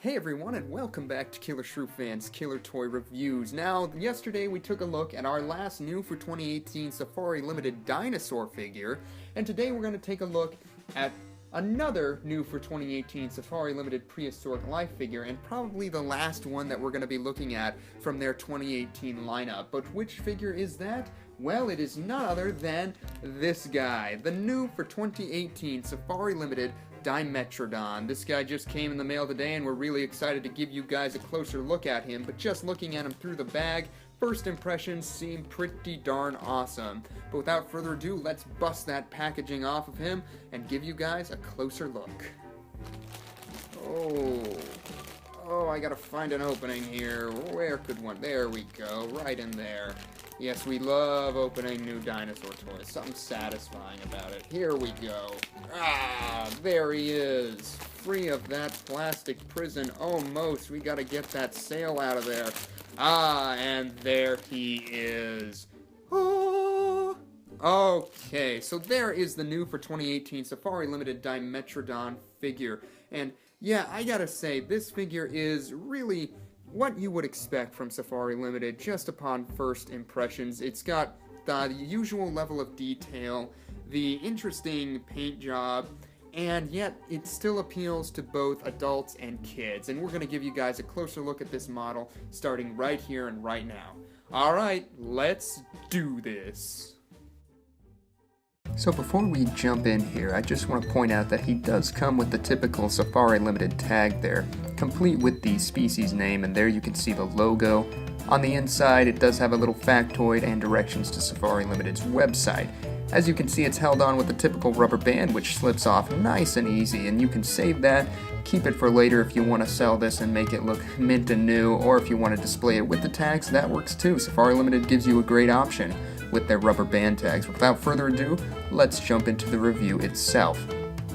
Hey everyone, and welcome back to Killer Shrew Fans Killer Toy Reviews. Now, yesterday we took a look at our last new for 2018 Safari Limited dinosaur figure, and today we're going to take a look at another new for 2018 Safari Limited Prehistoric Life figure, and probably the last one that we're going to be looking at from their 2018 lineup. But which figure is that? Well, it is none other than this guy, the new for 2018 Safari Limited Dimetrodon. This guy just came in the mail today and we're really excited to give you guys a closer look at him, but just looking at him through the bag, first impressions seem pretty darn awesome. But without further ado, let's bust that packaging off of him and give you guys a closer look. Oh, I gotta find an opening here. Where could one? There we go, right in there. Yes, we love opening new dinosaur toys. Something satisfying about it. Here we go. Ah, there he is. Free of that plastic prison. Almost. We gotta get that sail out of there. Ah, and there he is. Oh. Okay, so there is the new for 2018 Safari Limited Dimetrodon figure. And yeah, I gotta say, this figure is really what you would expect from Safari Limited just upon first impressions. It's got the usual level of detail, the interesting paint job, and yet it still appeals to both adults and kids. And we're going to give you guys a closer look at this model starting right here and right now. Alright, let's do this. So before we jump in here, I just want to point out that he does come with the typical Safari Limited tag there, complete with the species name, and there you can see the logo. On the inside, it does have a little factoid and directions to Safari Limited's website. As you can see, it's held on with the typical rubber band, which slips off nice and easy, and you can save that, keep it for later if you want to sell this and make it look mint and new, or if you want to display it with the tags, that works too. Safari Limited gives you a great option with their rubber band tags. Without further ado, let's jump into the review itself.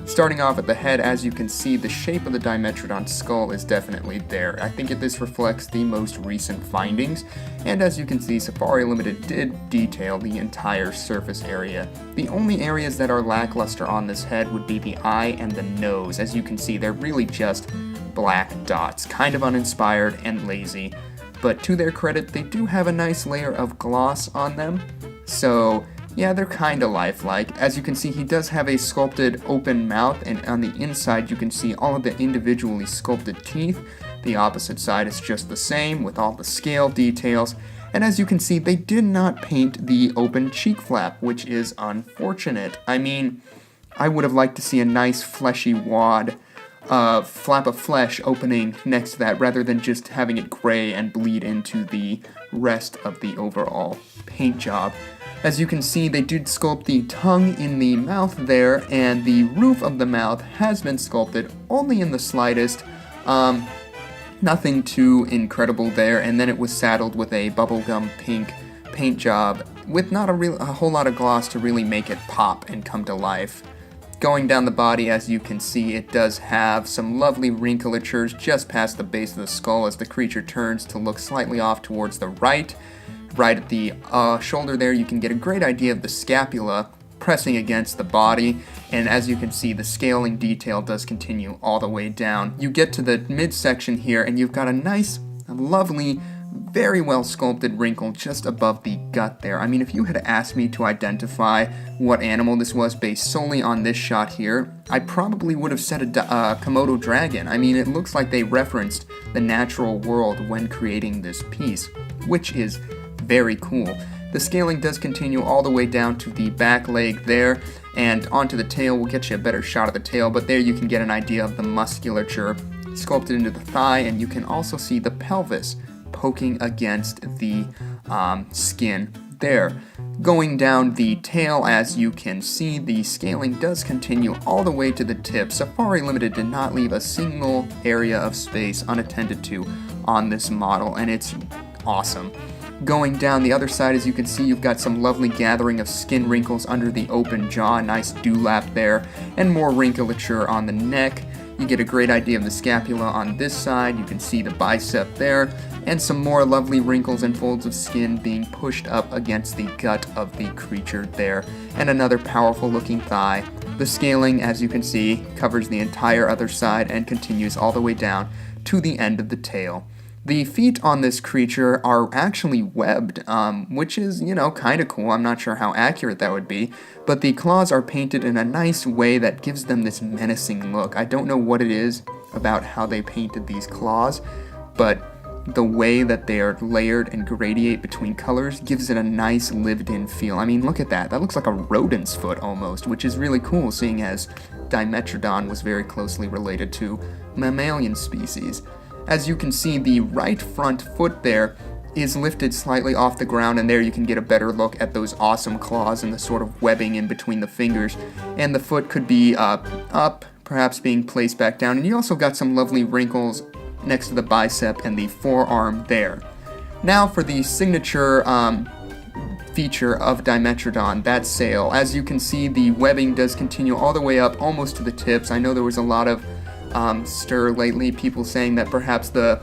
Starting off at the head, as you can see, the shape of the Dimetrodon skull is definitely there. I think this reflects the most recent findings, and as you can see, Safari Limited did detail the entire surface area. The only areas that are lackluster on this head would be the eye and the nose. As you can see, they're really just black dots, kind of uninspired and lazy. But to their credit, they do have a nice layer of gloss on them, so yeah, they're kinda lifelike. As you can see, he does have a sculpted open mouth, and on the inside you can see all of the individually sculpted teeth. The opposite side is just the same, with all the scale details. And as you can see, they did not paint the open cheek flap, which is unfortunate. I mean, I would have liked to see a nice fleshy wad, flap of flesh opening next to that, rather than just having it gray and bleed into the rest of the overall paint job. As you can see, they did sculpt the tongue in the mouth there, and the roof of the mouth has been sculpted only in the slightest. Nothing too incredible there, and then it was saddled with a bubblegum pink paint job with not a whole lot of gloss to really make it pop and come to life. Going down the body, as you can see, it does have some lovely wrinklatures just past the base of the skull as the creature turns to look slightly off towards the right. Right at the shoulder there, you can get a great idea of the scapula pressing against the body, and as you can see, the scaling detail does continue all the way down. You get to the midsection here, and you've got a nice, lovely, very well sculpted wrinkle just above the gut there. I mean, if you had asked me to identify what animal this was based solely on this shot here, I probably would have said a Komodo dragon. I mean, it looks like they referenced the natural world when creating this piece, which is very cool. The scaling does continue all the way down to the back leg there, and onto the tail. We'll get you a better shot of the tail, but there you can get an idea of the musculature sculpted into the thigh, and you can also see the pelvis poking against the skin there. Going down the tail, as you can see, the scaling does continue all the way to the tip. Safari Limited did not leave a single area of space unattended to on this model, and it's awesome. Going down the other side, as you can see, you've got some lovely gathering of skin wrinkles under the open jaw, nice dewlap there, and more wrinkulature on the neck. You get a great idea of the scapula on this side, you can see the bicep there, and some more lovely wrinkles and folds of skin being pushed up against the gut of the creature there, and another powerful looking thigh The scaling, as you can see, covers the entire other side and continues all the way down to the end of the tail. The feet on this creature are actually webbed, which is, kind of cool. I'm not sure how accurate that would be, but the claws are painted in a nice way that gives them this menacing look. I don't know what it is about how they painted these claws, but the way that they are layered and gradiate between colors gives it a nice lived-in feel. I mean, look at that. That looks like a rodent's foot almost, which is really cool, seeing as Dimetrodon was very closely related to mammalian species. As you can see, the right front foot there is lifted slightly off the ground, and there you can get a better look at those awesome claws and the sort of webbing in between the fingers. And the foot could be up, perhaps being placed back down. And you also got some lovely wrinkles next to the bicep and the forearm there. Now for the signature feature of Dimetrodon, that sail. As you can see, the webbing does continue all the way up, almost to the tips. I know there was a lot of stir lately, people saying that perhaps the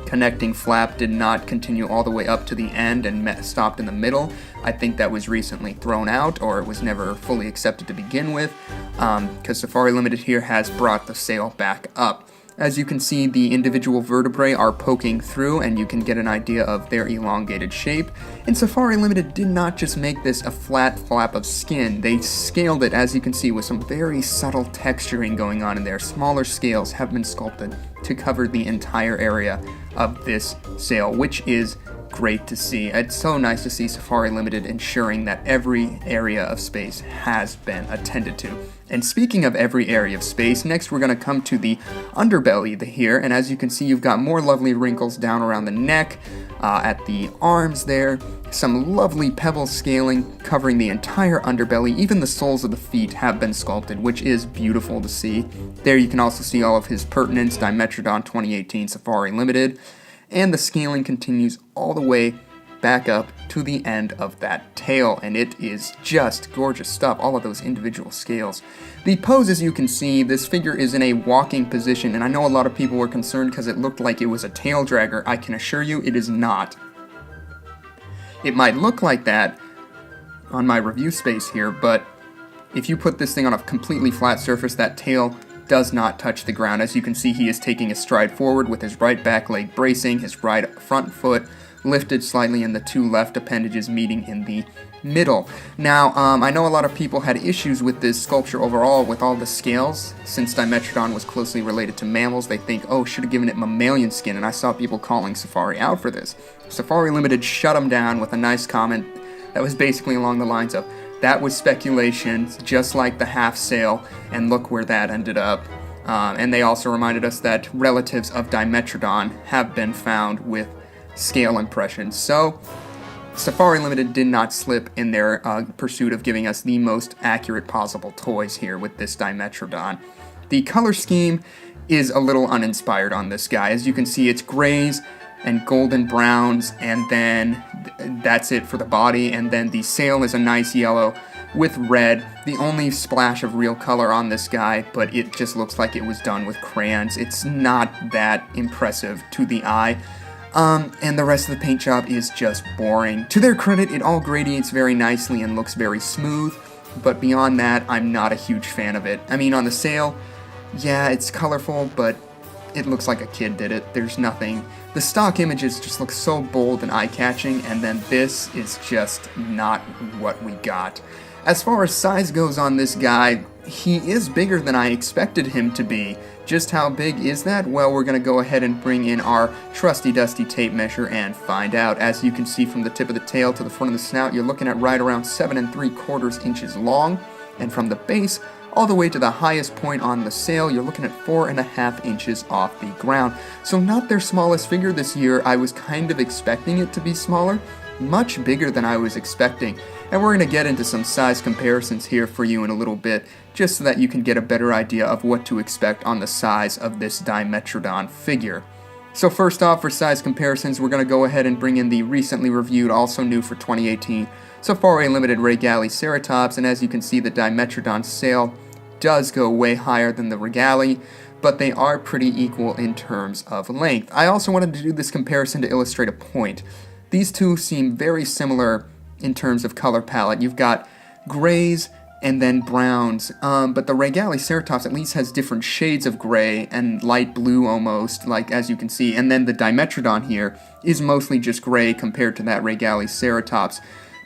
connecting flap did not continue all the way up to the end and stopped in the middle. I think that was recently thrown out, or it was never fully accepted to begin with, because Safari Limited here has brought the sail back up. As you can see, the individual vertebrae are poking through, and you can get an idea of their elongated shape. And Safari Limited did not just make this a flat flap of skin, they scaled it, as you can see, with some very subtle texturing going on in there. Smaller scales have been sculpted to cover the entire area of this sail, which is great to see. It's so nice to see Safari Limited ensuring that every area of space has been attended to. And speaking of every area of space, next we're going to come to the underbelly here, and as you can see, you've got more lovely wrinkles down around the neck, at the arms there, some lovely pebble scaling covering the entire underbelly. Even the soles of the feet have been sculpted, which is beautiful to see. There you can also see all of his pertinence, Dimetrodon 2018 Safari Limited, and the scaling continues all the way back up to the end of that tail, and it is just gorgeous stuff, all of those individual scales. The pose, as you can see, this figure is in a walking position, and I know a lot of people were concerned because it looked like it was a tail dragger. I can assure you it is not. It might look like that on my review space here, but if you put this thing on a completely flat surface, that tail does not touch the ground. As you can see, he is taking a stride forward with his right back leg bracing, his right front foot lifted slightly, and the two left appendages meeting in the middle. Now, I know a lot of people had issues with this sculpture overall with all the scales. Since Dimetrodon was closely related to mammals, they think, oh, should have given it mammalian skin, and I saw people calling Safari out for this. Safari Limited shut them down with a nice comment that was basically along the lines of, that was speculation, just like the half sail, and look where that ended up. And they also reminded us that relatives of Dimetrodon have been found with scale impressions. So Safari Limited did not slip in their pursuit of giving us the most accurate possible toys here with this Dimetrodon. The color scheme is a little uninspired on this guy. As you can see, it's grays and golden browns, and then that's it for the body, and then the sail is a nice yellow with red. The only splash of real color on this guy, but it just looks like it was done with crayons. It's not that impressive to the eye. And the rest of the paint job is just boring. To their credit, it all gradiates very nicely and looks very smooth, but beyond that, I'm not a huge fan of it. I mean, on the sail, yeah, it's colorful, but it looks like a kid did it. There's nothing. The stock images just look so bold and eye-catching, and then this is just not what we got. As far as size goes on this guy, he is bigger than I expected him to be. Just how big is that? Well, we're going to go ahead and bring in our trusty dusty tape measure and find out. As you can see, from the tip of the tail to the front of the snout, you're looking at right around 7 3/4 inches long, and from the base all the way to the highest point on the sail, you're looking at 4.5 inches off the ground. So not their smallest figure this year. I was kind of expecting it to be smaller, much bigger than I was expecting. And we're going to get into some size comparisons here for you in a little bit, just so that you can get a better idea of what to expect on the size of this Dimetrodon figure. So first off, for size comparisons, we're going to go ahead and bring in the recently reviewed, also new for 2018, Safari Limited Regali Ceratops, and as you can see, the Dimetrodon sail does go way higher than the Regali, but they are pretty equal in terms of length. I also wanted to do this comparison to illustrate a point. These two seem very similar in terms of color palette. You've got grays and then browns. But the Regaliceratops at least has different shades of gray and light blue almost, like as you can see. And then the Dimetrodon here is mostly just gray compared to that Regaliceratops.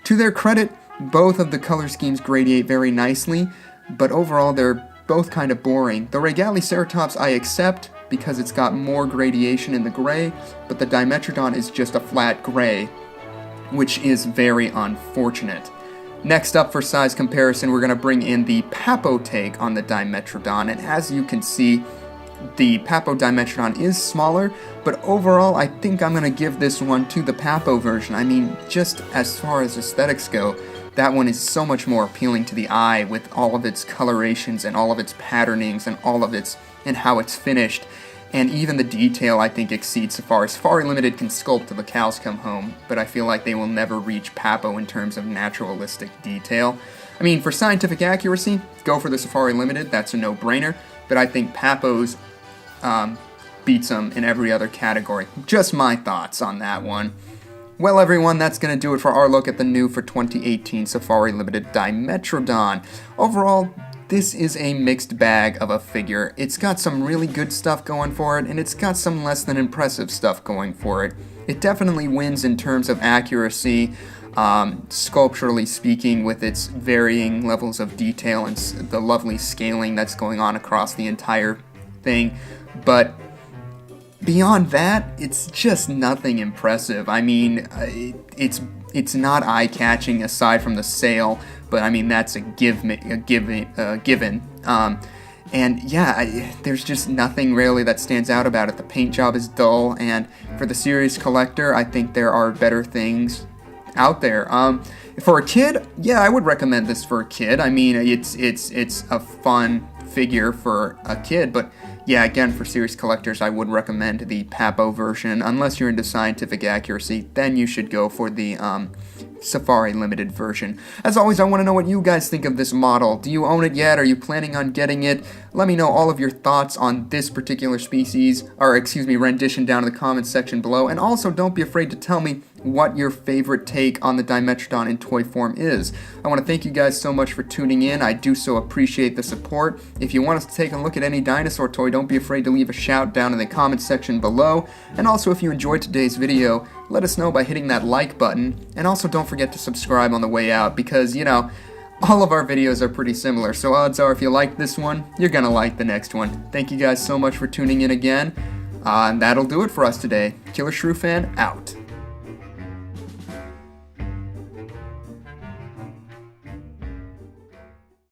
To their credit, both of the color schemes gradiate very nicely, but overall they're both kind of boring. The Regaliceratops I accept because it's got more gradation in the gray, but the Dimetrodon is just a flat gray, which is very unfortunate. Next up for size comparison, we're going to bring in the Papo take on the Dimetrodon, and as you can see, the Papo Dimetrodon is smaller, but overall I think I'm going to give this one to the Papo version. I mean, just as far as aesthetics go, that one is so much more appealing to the eye with all of its colorations and all of its patternings and all of its, and how it's finished. And even the detail, I think, exceeds Safari. Safari Limited can sculpt till the cows come home, but I feel like they will never reach Papo in terms of naturalistic detail. I mean, for scientific accuracy, go for the Safari Limited, that's a no-brainer, but I think Papo's beats them in every other category. Just my thoughts on that one. Well, everyone, that's going to do it for our look at the new for 2018 Safari Limited Dimetrodon. Overall, this is a mixed bag of a figure. It's got some really good stuff going for it, and it's got some less than impressive stuff going for it. It definitely wins in terms of accuracy, sculpturally speaking, with its varying levels of detail and the lovely scaling that's going on across the entire thing. But beyond that, it's just nothing impressive. I mean, it's not eye-catching aside from the sail, but I mean that's a given. And yeah, there's just nothing really that stands out about it. The paint job is dull, and for the serious collector, I think there are better things out there. For a kid, yeah, I would recommend this for a kid. I mean, it's a fun figure for a kid, but yeah, again, for serious collectors, I would recommend the Papo version. Unless you're into scientific accuracy, then you should go for the Safari Limited version. As always, I want to know what you guys think of this model. Do you own it yet? Are you planning on getting it? Let me know all of your thoughts on this particular rendition down in the comments section below. And also, don't be afraid to tell me what your favorite take on the Dimetrodon in toy form is. I want to thank you guys so much for tuning in. I do so appreciate the support. If you want us to take a look at any dinosaur toy, don't be afraid to leave a shout down in the comments section below. And also, if you enjoyed today's video, let us know by hitting that like button. And also, don't forget to subscribe on the way out, because, you know, all of our videos are pretty similar. So odds are, if you like this one, you're gonna like the next one. Thank you guys so much for tuning in again. And that'll do it for us today. Killer Shrew Fan, out.